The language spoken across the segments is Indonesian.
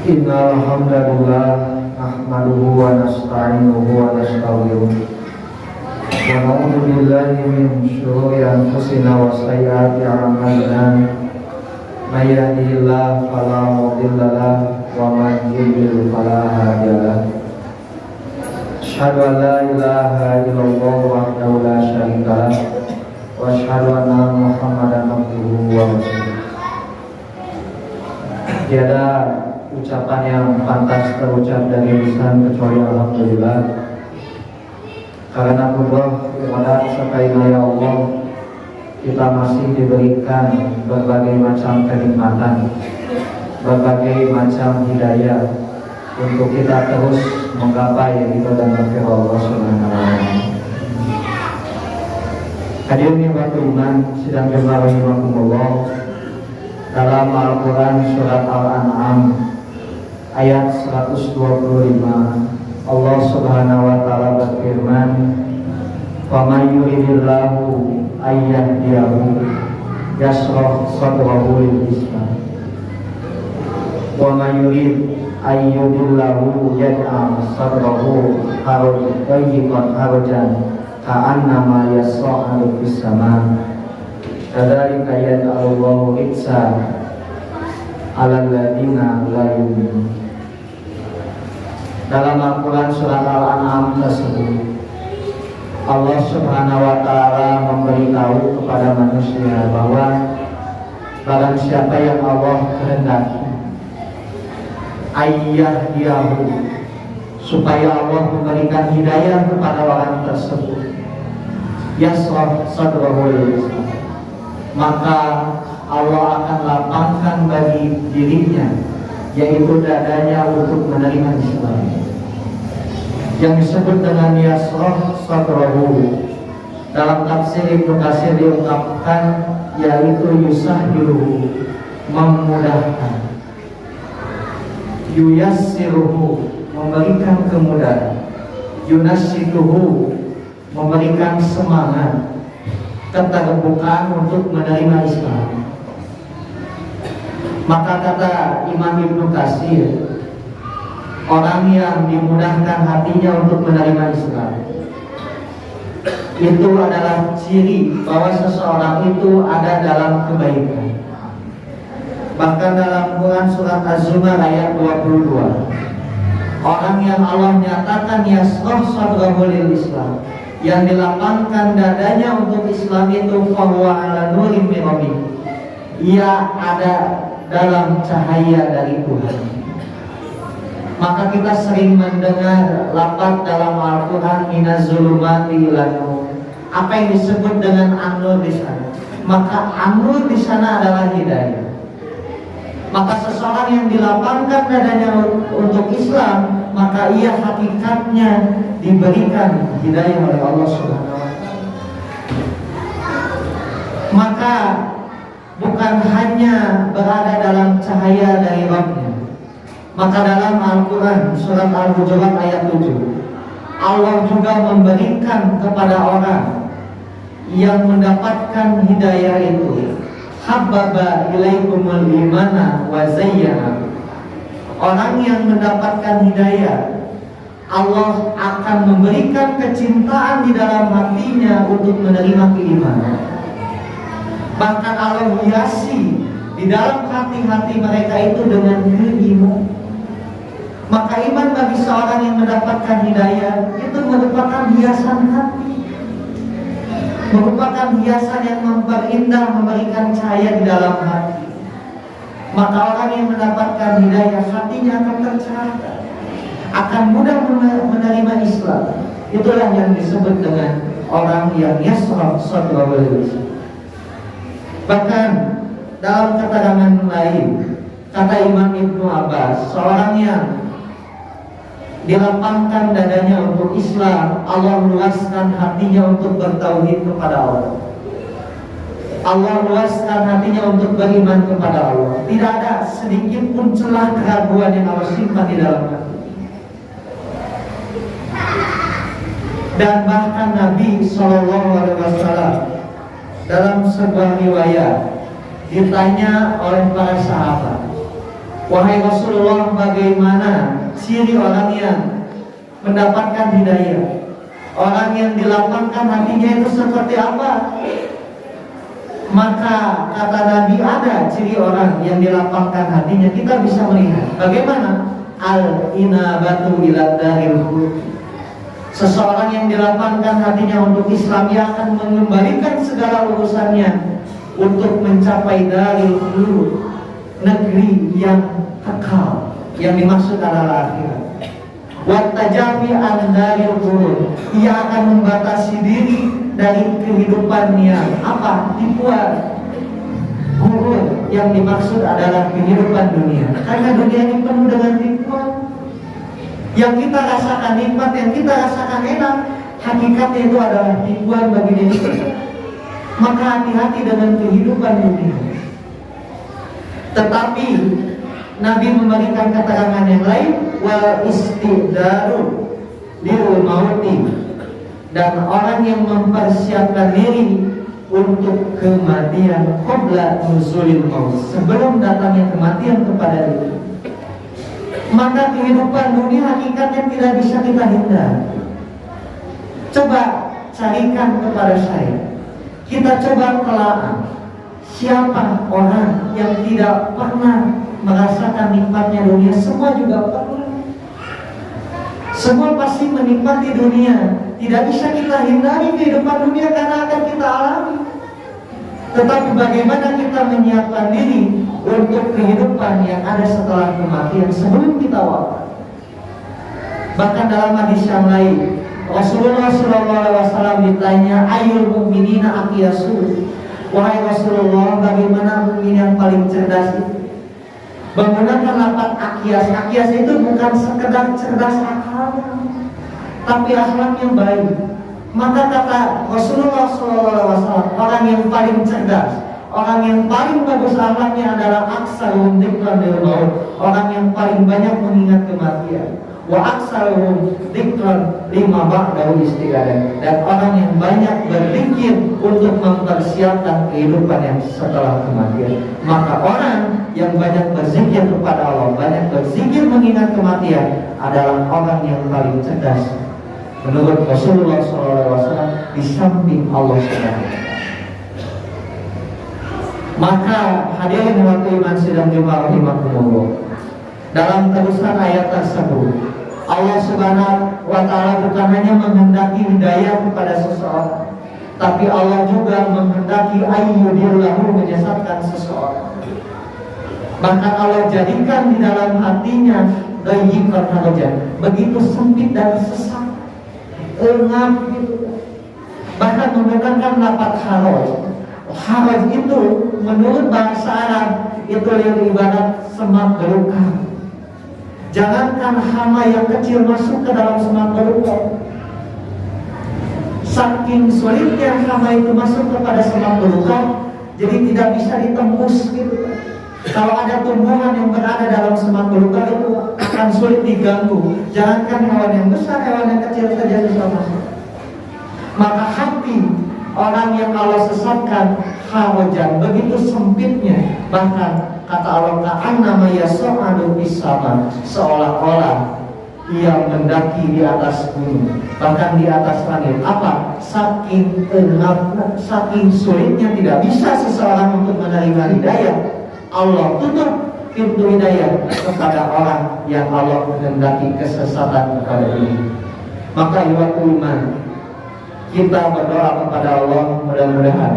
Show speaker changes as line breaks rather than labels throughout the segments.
Innal hamdalillah nahmaduhu wa nasta'inuhu wa nastaghfiruh wa na'udzu billahi min shururi anfusina wa sayyiati a'malina may yahdihillahu fala mudilla lahu wa man yudlil fala hadiya lahu. Asyhadu an la ilaha illallah wahdahu la syarika lahu wa asyhadu anna Muhammadan abduhu wa rasuluh. Tiada ucapan yang pantas terucap dari lisan kecuali alhamdulillah, karena qudrat kepada serta inayah Allah kita masih diberikan berbagai macam kenikmatan, berbagai macam hidayah untuk kita terus menggapai ridho dan makhluk Allah Subhanahu wa taala. Hadirin yang beriman, sidang jemaah rahimakumullah, dalam Al-Quran surat Al-An'am ayat 125 Allah Subhanahu wa taala berfirman, "Wa may yuridillahu ayyahdiyahu yashrah sadrahu lil Islam wa may yurid ayyudillahu yaj'al sadrahu harajan ka'annama yas'adu fis sama'." Kadzalika yaj'alullahu ritsa 'alal ladzina la yu'minun. Dalam Al-Quran surat Al-An'am tersebut Allah Subhanahu wa taala memberitahu kepada manusia bahwa barang siapa yang Allah kehendaki ayyahdiyahu, supaya Allah memberikan hidayah kepada orang tersebut, yasrah sadrahu lil Islam, maka Allah akan lapangkan bagi dirinya, yaitu dadanya untuk menerima Islam. Yang disebut dengan yasrah sadrahu dalam tafsir Ibnu Katsir diungkapkan yaitu yusahhiruhu, memudahkan, yuyassiruhu, memberikan kemudahan, yunassituhu, memberikan semangat, keterbukaan untuk menerima Islam. Maka kata Imam Ibnu Katsir, orang yang dimudahkan hatinya untuk menerima Islam itu adalah ciri bahwa seseorang itu ada dalam kebaikan. Bahkan dalam Quran surat Az-Zumar ayat 22, orang yang Allah nyatakan yasrah sadrahu lil Islam, yang dilapangkan dadanya untuk Islam itu, fahuwa ala nurim min rabbih, ia ada dalam cahaya dari Tuhan. Maka kita sering mendengar lafaz dalam Al-Quran minaz zulumati ilan nur. Apa yang disebut dengan an-nur di sana? Maka an-nur di sana adalah hidayah. Maka seseorang yang dilapangkan dadanya untuk Islam, maka ia hakikatnya diberikan hidayah oleh Allah Subhanahu wa taala. Maka bukan hanya berada dalam cahaya dari Rabbnya. Maka dalam Al-Quran surat Al-Hujurat ayat 7, Allah juga memberikan kepada orang yang mendapatkan hidayah itu, habbaba ilaikumul imana wa zayyana. Orang yang mendapatkan hidayah, Allah akan memberikan kecintaan di dalam hatinya untuk menerima keimanan. Bahkan Allah hiasi di dalam hati-hati mereka itu dengan keimanan. Maka iman bagi seorang yang mendapatkan hidayah itu merupakan hiasan hati, merupakan hiasan yang memperindah, memberikan cahaya di dalam hati. Maka orang yang mendapatkan hidayah, hatinya akan tercerahkan, akan mudah menerima Islam. Itulah yang disebut dengan orang yang yasrah sadrahu lil Islam. Bahkan dalam keterangan lain, kata Imam Ibnu Abbas, seorang yang dilapangkan dadanya untuk Islam, Allah luaskan hatinya untuk bertauhid kepada Allah. Allah luaskan hatinya untuk beriman kepada Allah. Tidak ada sedikit pun celah keraguan yang Allah simpan di dalam hati. Dan bahkan Nabi SAW dalam sebuah riwayat ditanya oleh para sahabat, Wahai Rasulullah, bagaimana ciri orang yang mendapatkan hidayah? Orang yang dilapangkan hatinya itu seperti apa? Maka kata Nabi, ada ciri orang yang dilapangkan hatinya. Kita bisa melihat bagaimana al-inabatu ila daril khulud. Seseorang yang dilapangkan hatinya untuk Islam, yang akan mengembalikan segala urusannya untuk mencapai daril khulud, negeri yang kekal, yang dimaksud adalah akhirat. Wattajafi an daril khulud, ia akan membatasi diri dari kehidupan yang apa? Tipuan. Khulud yang dimaksud adalah kehidupan dunia, karena dunia ini penuh dengan tipuan. Yang kita rasakan nikmat, yang kita rasakan enak, hakikatnya itu adalah tipuan bagi diri kita. Maka hati-hati dengan kehidupan dunia. Tetapi Nabi memberikan keterangan yang lain, wal istidaru lil mauti, dan orang yang mempersiapkan diri untuk kematian qabla nuzulil maut, sebelum datangnya kematian kepada diri. Maka kehidupan dunia hakikatnya tidak bisa kita hindari. Coba carikan kepada saya, kita coba telaah siapa orang yang tidak pernah merasakan nikmatnya dunia. Semua juga pernah. Semua pasti menikmati dunia. Tidak bisa kita hindari kehidupan dunia karena akan kita alami. Tetapi bagaimana kita menyiapkan diri untuk kehidupan yang ada setelah kematian sebelum kita wafat. Bahkan dalam hadis yang lain, Rasulullah SAW ditanya, ayul mu'minina aqyasu, wahai Rasulullah, bagaimana mukmin yang paling cerdas itu? Menggunakan lafaz aqyas. Aqyas itu bukan sekedar cerdas akal, tapi akhlak yang baik. Maka kata Rasulullah SAW, orang yang paling cerdas, orang yang paling bagus akhlaknya adalah aksaruhum dzikran lil maut, orang yang paling banyak mengingat kematian. Wa aksaruhum dzikran lima ba'dahu istighfar, dan orang yang banyak berzikir untuk mempersiapkan kehidupan yang setelah kematian. Maka orang yang banyak berzikir kepada Allah, banyak berzikir mengingat kematian, adalah orang yang paling cerdas menurut Rasulullah SAW di samping Allah SWT. Maka hadirin waktu iman sidang Jumat rahimakumullah, dalam terusan ayat tersebut Allah Subhanahu wa Ta'ala bukan hanya menghendaki hidayah kepada seseorang, tapi Allah juga menghendaki ayyudillahu, menyesatkan seseorang. Bahkan Allah jadikan di dalam hatinya dayyiqan harajan, begitu sempit dan sesak, engap gitu. Bahkan menggunakan lafaz haraj. Haraj itu menurut bahasa Arab itu ibarat semak belukar. Jangankan hama yang kecil masuk ke dalam semak belukar, saking sulitnya hama itu masuk kepada semak belukar, jadi tidak bisa ditembus gitu. Kalau ada tumbuhan yang berada dalam semak belukar itu akan sulit diganggu. Jangankan hewan yang besar, hewan yang kecil saja susah masuk. Maka hati orang yang Allah sesatkan harajan, begitu sempitnya. Bahkan kata Allah, ka'annama yas'adu fis sama, seolah-olah ia mendaki di atas gunung, bahkan di atas langit. Apa? Saking engapnya, saking sulitnya, tidak bisa seseorang untuk menerima hidayah. Allah tutup pintu hidayah kepada orang yang Allah menghendaki kesesatan kepada ini. Maka ikhwatul iman, kita berdoa kepada Allah, mudah-mudahan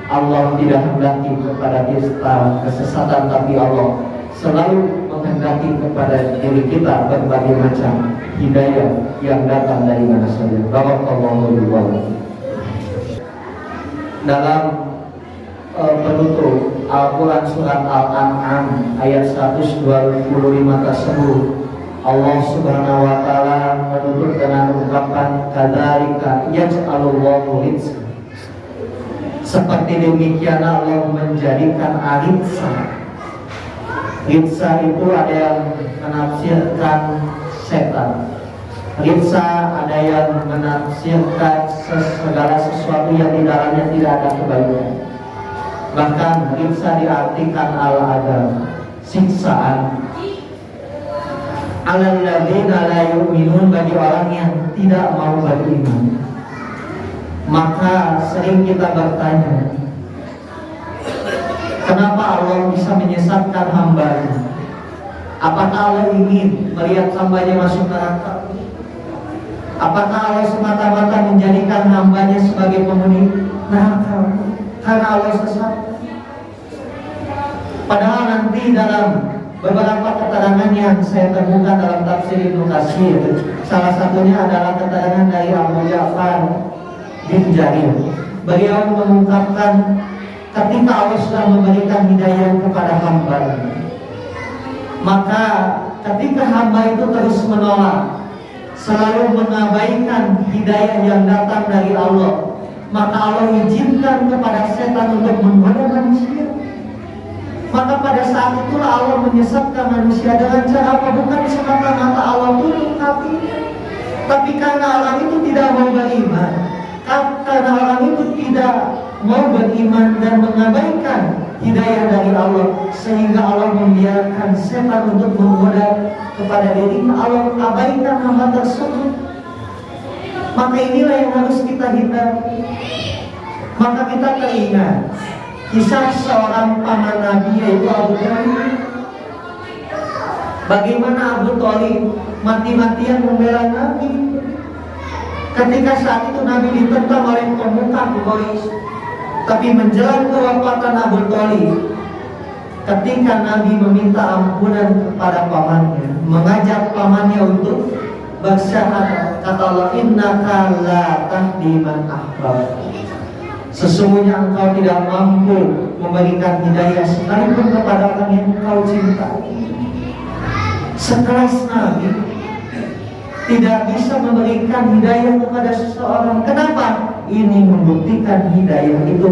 Allah tidak hendaki kepada kita kesesatan, tapi Allah selalu menghendaki kepada diri kita berbagai macam hidayah yang datang dari mana saja. Barakallahu li wa lakum. Dalam penutup Al-Quran surat Al-An'am ayat 125 tersebut, Allah Subhanahu wa Ta'ala menutup dengan ungkapan kadzalika yaj'alullahu rizqa, seperti demikian Allah menjadikan rizqa. Rizqa itu ada yang menafsirkan setan, rizqa ada yang menafsirkan segala sesuatu yang di dalamnya tidak ada kebaikan. Bahkan rizqa diartikan al-adam, siksaan. Alal ladzina la yu'minun, bagi orang yang tidak mau beriman. Maka sering kita bertanya, kenapa Allah bisa menyesatkan hambanya? Apakah Allah ingin melihat hambanya masuk neraka? Apakah Allah semata-mata menjadikan hambanya sebagai penghuni neraka karena Allah sesat? Padahal nanti dalam beberapa keterangan yang saya temukan dalam tafsir Ibnu Katsir, salah satunya adalah keterangan dari Abu Ja'far bin Jarir. Beliau mengungkapkan ketika Allah sudah memberikan hidayah kepada hamba, maka ketika hamba itu terus menolak, selalu mengabaikan hidayah yang datang dari Allah, maka Allah izinkan kepada setan untuk menggoda manusia. Maka pada saat itulah Allah menyesatkan manusia dengan cara apa? Bukan semata-mata Allah tutup hatinya, tapi karena orang itu tidak mau beriman, karena orang itu tidak mau beriman dan mengabaikan hidayah dari Allah, sehingga Allah membiarkan setan untuk menggoda kepada dirinya. Allah abaikan hamba tersebut. Maka inilah yang harus kita hindari. Maka kita teringat kisah seorang paman Nabi, yaitu Abu Thalib. Bagaimana Abu Thalib mati-matian membela Nabi. Ketika saat itu Nabi ditentang oleh pemuka Quraisy. Tapi menjelang kewafatan Abu Thalib, ketika Nabi meminta ampunan kepada pamannya, mengajak pamannya untuk bersyahadat, kata Allah, innaka la tahdi man ahbabta. Sesungguhnya engkau tidak mampu memberikan hidayah sekalipun kepada orang yang engkau cintai. Sekelas Nabi tidak bisa memberikan hidayah kepada seseorang. Kenapa? Ini membuktikan hidayah itu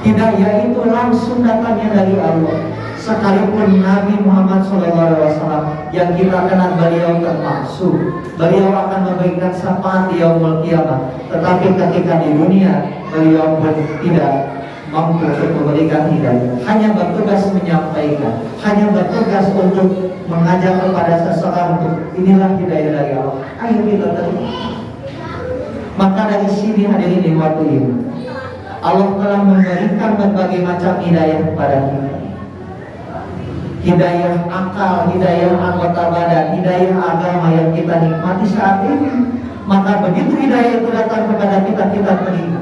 hidayah itu langsung datangnya dari Allah. Sekalipun Nabi Muhammad SAW yang kita kenal beliau termaksud, beliau akan memberikan syafaat di yaumul qiyamah, tetapi ketika di dunia beliau pun tidak mampu untuk memberikan hidayah, hanya bertugas menyampaikan, hanya bertugas untuk mengajak kepada seseorang untuk inilah hidayah dari Allah. Ayo kita terima. Maka dari sini hadirin di waktu ini, Allah telah memberikan berbagai macam hidayah kepada kita. Hidayah akal, hidayah anggota badan, hidayah agama yang kita nikmati saat ini. Maka begitu hidayah itu datang kepada kita, kita terima.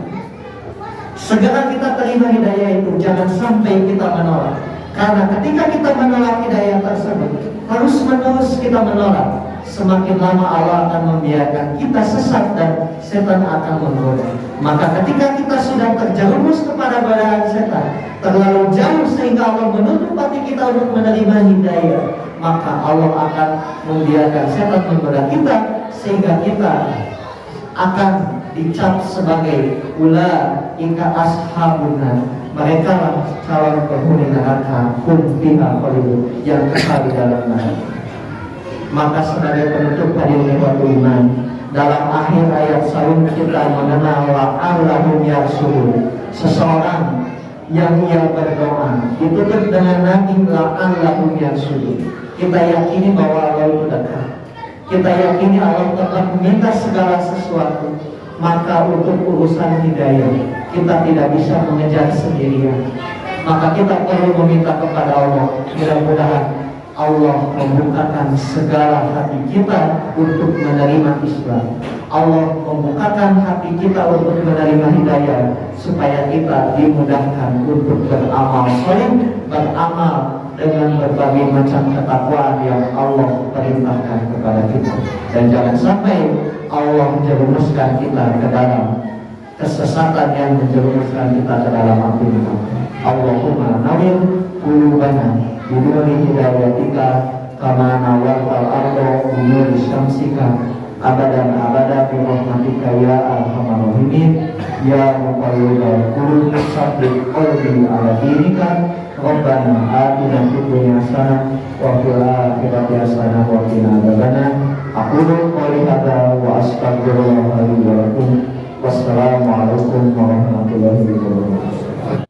Segera kita terima hidayah itu, jangan sampai kita menolak. Karena ketika kita menolak hidayah tersebut, terus-menerus kita menolak, semakin lama Allah akan membiarkan kita sesat dan setan akan menggoda. Maka ketika kita sudah terjerumus kepada godaan setan terlalu jauh sehingga Allah menutup hati kita untuk menerima hidayah, maka Allah akan membiarkan setan menggoda kita sehingga kita akan dicap sebagai ulaika ashabuna, mereka lah calon penghuni neraka, hum fiha khalidun, yang kekal di dalamnya. Maka sebagai penutup hadirin waktu iman, dalam akhir ayat saum kita mengenal la'allahum yarshudun, seseorang yang ia berdoa ditutup dengan nabi la'allahum yarshudun. Kita yakini bahwa Allah itu dekat, kita yakini Allah tetap meminta segala sesuatu. Maka untuk urusan hidayah kita tidak bisa mengejar sendirian, maka kita perlu meminta kepada Allah. Mudah-mudahan Allah membukakan segala hati kita untuk menerima Islam. Allah membukakan hati kita untuk menerima hidayah, supaya kita dimudahkan untuk beramal saleh, beramal dengan berbagai macam ketakwaan yang Allah perintahkan kepada kita. Dan jangan sampai Allah menjerumuskan kita ke dalam kesesatan yang menjerumuskan kita ke dalam api neraka. Allahumma nawwir qulubana binuri hidayatika kama nawwartal arda binuri syamsika abadan abada bi rahmatika ya arhamar rahimin ya muqallibal qulub tsabbit qalbi ala dinika. Rabbana atina fid dunya hasanah wa fil akhirati hasanah wa qina adzabannar. Aqulu qouli hadza wa astaghfirullah li wa lakum. Wassalamualaikum warahmatullahi wabarakatuh.